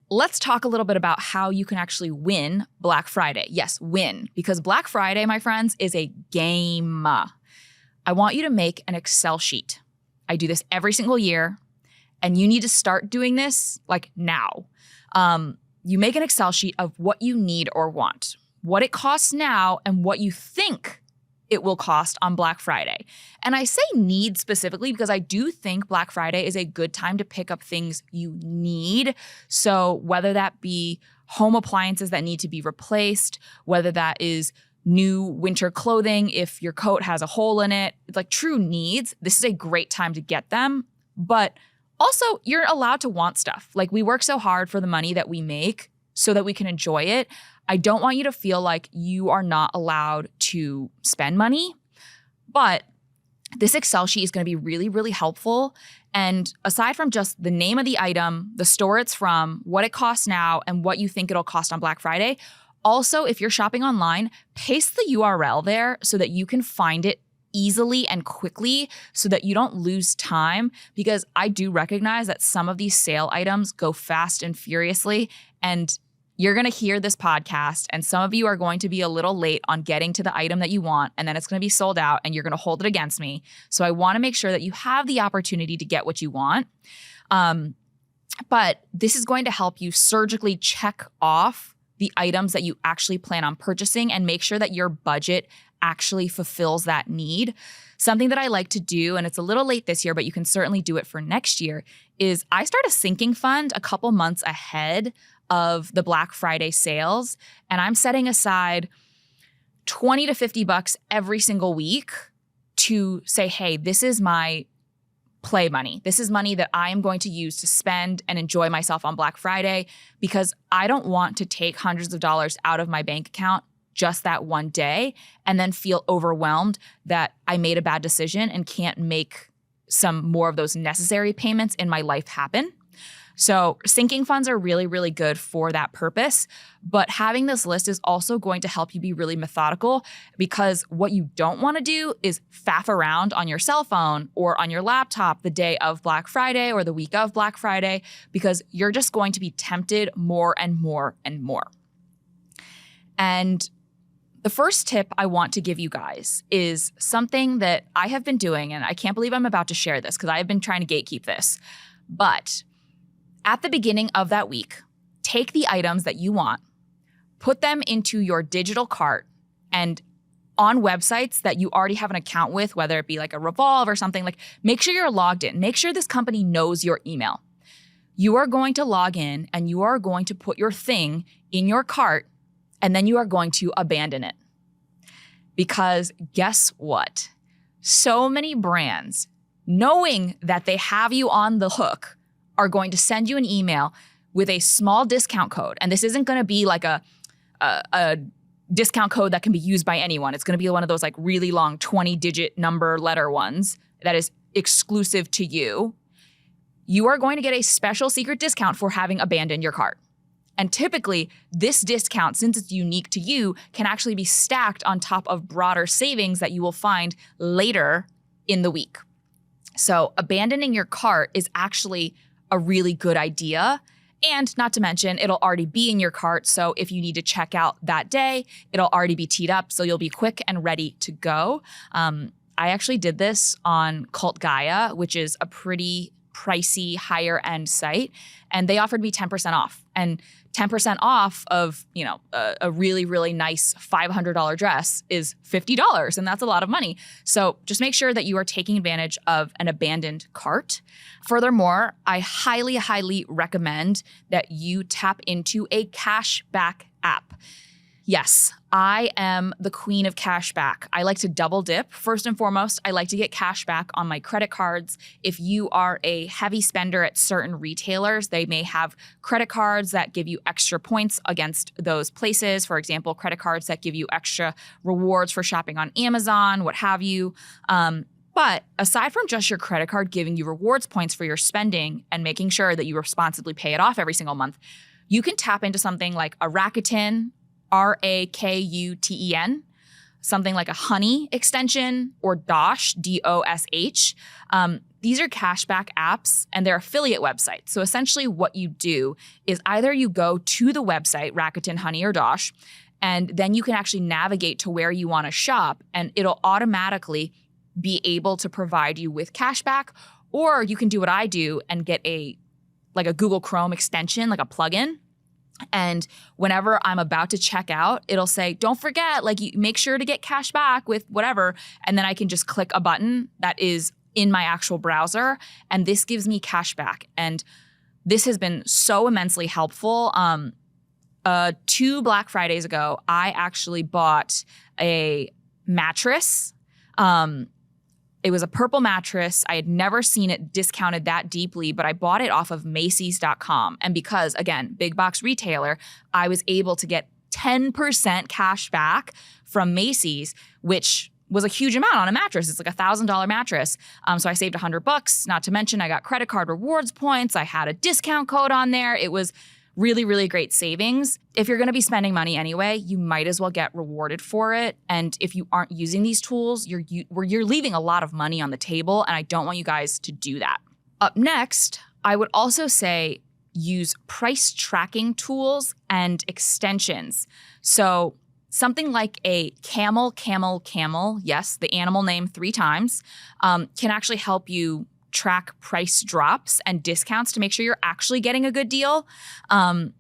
let's talk a little bit about how you can actually win Black Friday. Yes, win, because Black Friday, my friends, is a game. I want you to make an Excel sheet. I do this every single year, and you need to start doing this like now. You make an Excel sheet of what you need or want, what it costs now, and what you think it will cost on Black Friday. And I say need specifically because I do think Black Friday is a good time to pick up things you need. So whether that be home appliances that need to be replaced, whether that is new winter clothing if your coat has a hole in it, it's like true needs, this is a great time to get them. But also, you're allowed to want stuff. Like, we work so hard for the money that we make so that we can enjoy it. I don't want you to feel like you are not allowed to spend money, but this Excel sheet is going to be really, really helpful. And aside from just the name of the item, the store it's from, what it costs now, and what you think it'll cost on Black Friday, also, if you're shopping online, paste the URL there so that you can find it easily and quickly so that you don't lose time, because I do recognize that some of these sale items go fast and furiously, and you're going to hear this podcast and some of you are going to be a little late on getting to the item that you want, and then it's going to be sold out and you're going to hold it against me. So I want to make sure that you have the opportunity to get what you want. But this is going to help you surgically check off the items that you actually plan on purchasing and make sure that your budget actually fulfills that need. Something that I like to do, and it's a little late this year, but you can certainly do it for next year, is I start a sinking fund a couple months ahead of the Black Friday sales. And I'm setting aside $20 to $50 every single week to say, hey, this is my play money. This is money that I am going to use to spend and enjoy myself on Black Friday, because I don't want to take hundreds of dollars out of my bank account just that one day and then feel overwhelmed that I made a bad decision and can't make some more of those necessary payments in my life happen. So sinking funds are really, really good for that purpose. But having this list is also going to help you be really methodical, because what you don't want to do is faff around on your cell phone or on your laptop the day of Black Friday or the week of Black Friday, because you're just going to be tempted more and more and more. And the first tip I want to give you guys is something that I have been doing, and I can't believe I'm about to share this because I have been trying to gatekeep this. But at the beginning of that week, take the items that you want, put them into your digital cart, and on websites that you already have an account with, whether it be like a Revolve or something, like make sure you're logged in. Make sure this company knows your email. You are going to log in and you are going to put your thing in your cart, and then you are going to abandon it. Because guess what? So many brands, knowing that they have you on the hook, are going to send you an email with a small discount code. And this isn't going to be like a discount code that can be used by anyone. It's going to be one of those like really long 20-digit number letter ones that is exclusive to you. You are going to get a special secret discount for having abandoned your cart. And typically, this discount, since it's unique to you, can actually be stacked on top of broader savings that you will find later in the week. So abandoning your cart is actually a really good idea. And not to mention, it'll already be in your cart. So if you need to check out that day, it'll already be teed up. So you'll be quick and ready to go. I actually did this on Cult Gaia, which is a pretty pricey, higher end site. And they offered me 10% off. And 10% off of, a really, really nice $500 dress is $50. And that's a lot of money. So just make sure that you are taking advantage of an abandoned cart. Furthermore, I highly, highly recommend that you tap into a Cashback app. Yes, I am the queen of cashback. I like to double dip. First and foremost, I like to get cashback on my credit cards. If you are a heavy spender at certain retailers, they may have credit cards that give you extra points against those places. For example, credit cards that give you extra rewards for shopping on Amazon, what have you. But aside from just your credit card giving you rewards points for your spending and making sure that you responsibly pay it off every single month, you can tap into something like a Rakuten, RAKUTEN. something like a Honey extension or Dosh, DOSH. These are cashback apps and they're affiliate websites. So essentially what you do is either you go to the website, Rakuten, Honey, or Dosh, and then you can actually navigate to where you want to shop and it'll automatically be able to provide you with cashback. Or you can do what I do and get a Google Chrome extension, like a plugin. And whenever I'm about to check out, it'll say, don't forget, you make sure to get cash back with whatever. And then I can just click a button that is in my actual browser. And this gives me cash back. And this has been so immensely helpful. 2 Black Fridays ago, I actually bought a mattress. It was a purple mattress. I had never seen it discounted that deeply, but I bought it off of Macy's.com. And because, again, big box retailer, I was able to get 10% cash back from Macy's, which was a huge amount on a mattress. It's like $1,000 mattress. So I saved $100, not to mention I got credit card rewards points. I had a discount code on there. It was really, really great savings. If you're going to be spending money anyway, you might as well get rewarded for it. And if you aren't using these tools, you're leaving a lot of money on the table, and I don't want you guys to do that. Up next, I would also say use price tracking tools and extensions. So something like a camel, yes, the animal name 3 times, can actually help you track price drops and discounts to make sure you're actually getting a good deal.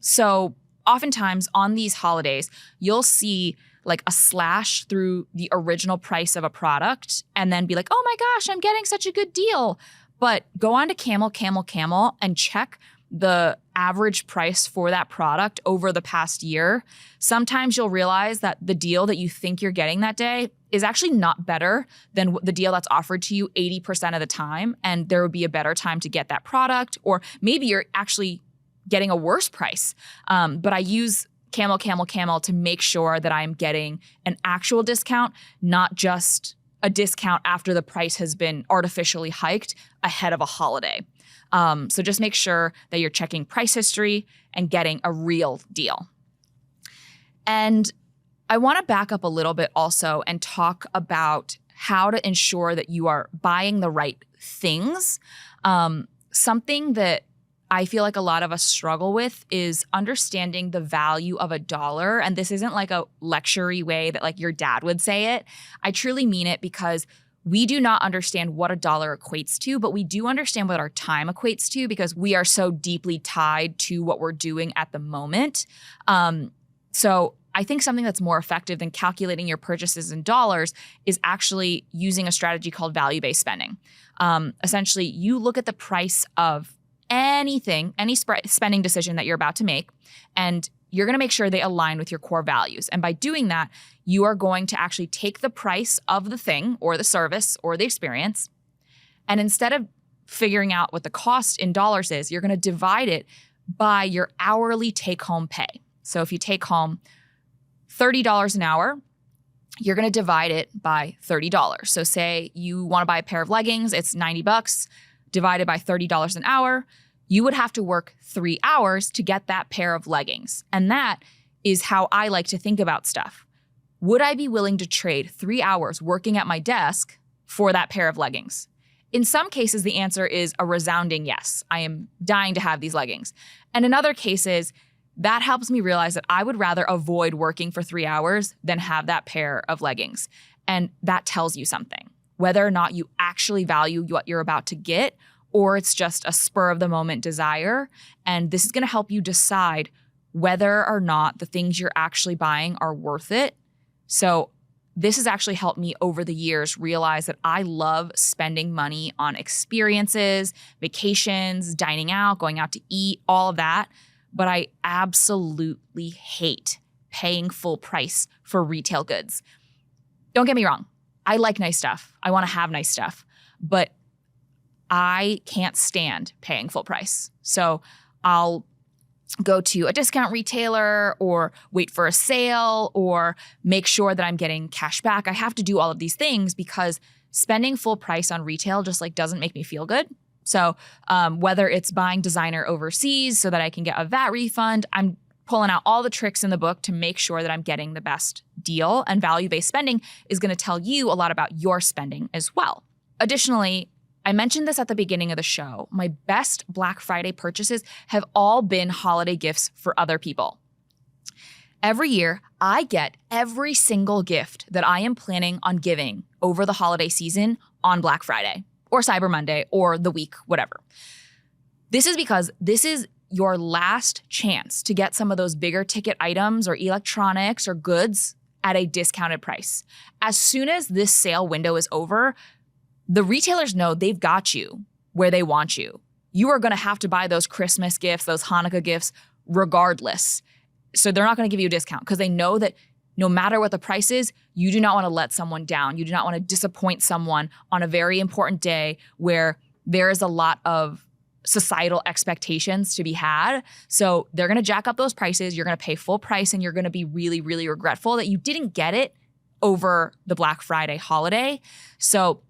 So oftentimes on these holidays, you'll see a slash through the original price of a product and then be like, oh my gosh, I'm getting such a good deal. But go on to Camel and check the average price for that product over the past year. Sometimes you'll realize that the deal that you think you're getting that day is actually not better than the deal that's offered to you 80% of the time. And there would be a better time to get that product, or maybe you're actually getting a worse price. But I use Camel to make sure that I'm getting an actual discount, not just a discount after the price has been artificially hiked ahead of a holiday. So just make sure that you're checking price history and getting a real deal. And I want to back up a little bit also and talk about how to ensure that you are buying the right things. Something that I feel like a lot of us struggle with is understanding the value of a dollar. And this isn't like a lecture-y way that your dad would say it. I truly mean it because we do not understand what a dollar equates to, but we do understand what our time equates to because we are so deeply tied to what we're doing at the moment. So I think something that's more effective than calculating your purchases in dollars is actually using a strategy called value-based spending. Essentially, you look at the price of anything, any spending decision that you're about to make, and you're going to make sure they align with your core values. And by doing that, you are going to actually take the price of the thing or the service or the experience, and instead of figuring out what the cost in dollars is, you're going to divide it by your hourly take-home pay. So if you take home $30 an hour, you're going to divide it by $30. So say you want to buy a pair of leggings, it's $90 divided by $30 an hour. You would have to work 3 hours to get that pair of leggings. And that is how I like to think about stuff. Would I be willing to trade 3 hours working at my desk for that pair of leggings? In some cases, the answer is a resounding yes. I am dying to have these leggings. And in other cases, that helps me realize that I would rather avoid working for 3 hours than have that pair of leggings. And that tells you something, whether or not you actually value what you're about to get, or it's just a spur of the moment desire. And this is going to help you decide whether or not the things you're actually buying are worth it. So this has actually helped me over the years realize that I love spending money on experiences, vacations, dining out, going out to eat, all of that. But I absolutely hate paying full price for retail goods. Don't get me wrong. I like nice stuff. I want to have nice stuff. But I can't stand paying full price. So I'll go to a discount retailer or wait for a sale or make sure that I'm getting cash back. I have to do all of these things because spending full price on retail just doesn't make me feel good. So whether it's buying designer overseas so that I can get a VAT refund, I'm pulling out all the tricks in the book to make sure that I'm getting the best deal. And value-based spending is going to tell you a lot about your spending as well. Additionally, I mentioned this at the beginning of the show. My best Black Friday purchases have all been holiday gifts for other people. Every year, I get every single gift that I am planning on giving over the holiday season on Black Friday or Cyber Monday or the week, whatever. This is because this is your last chance to get some of those bigger ticket items or electronics or goods at a discounted price. As soon as this sale window is over, the retailers know they've got you where they want you. You are going to have to buy those Christmas gifts, those Hanukkah gifts, regardless. So they're not going to give you a discount because they know that no matter what the price is, you do not want to let someone down. You do not want to disappoint someone on a very important day where there is a lot of societal expectations to be had. So they're going to jack up those prices. You're going to pay full price and you're going to be really, really regretful that you didn't get it over the Black Friday holiday. So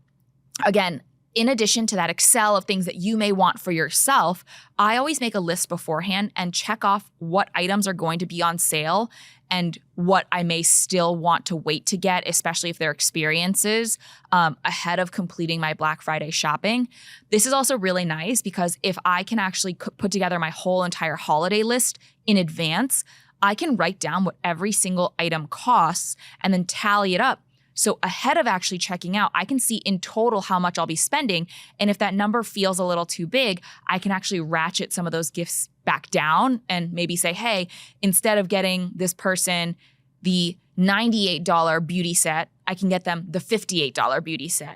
again, in addition to that Excel of things that you may want for yourself, I always make a list beforehand and check off what items are going to be on sale and what I may still want to wait to get, especially if they're experiences, ahead of completing my Black Friday shopping. This is also really nice because if I can actually put together my whole entire holiday list in advance, I can write down what every single item costs and then tally it up. So ahead of actually checking out, I can see in total how much I'll be spending. And if that number feels a little too big, I can actually ratchet some of those gifts back down and maybe say, hey, instead of getting this person the $98 beauty set, I can get them the $58 beauty set.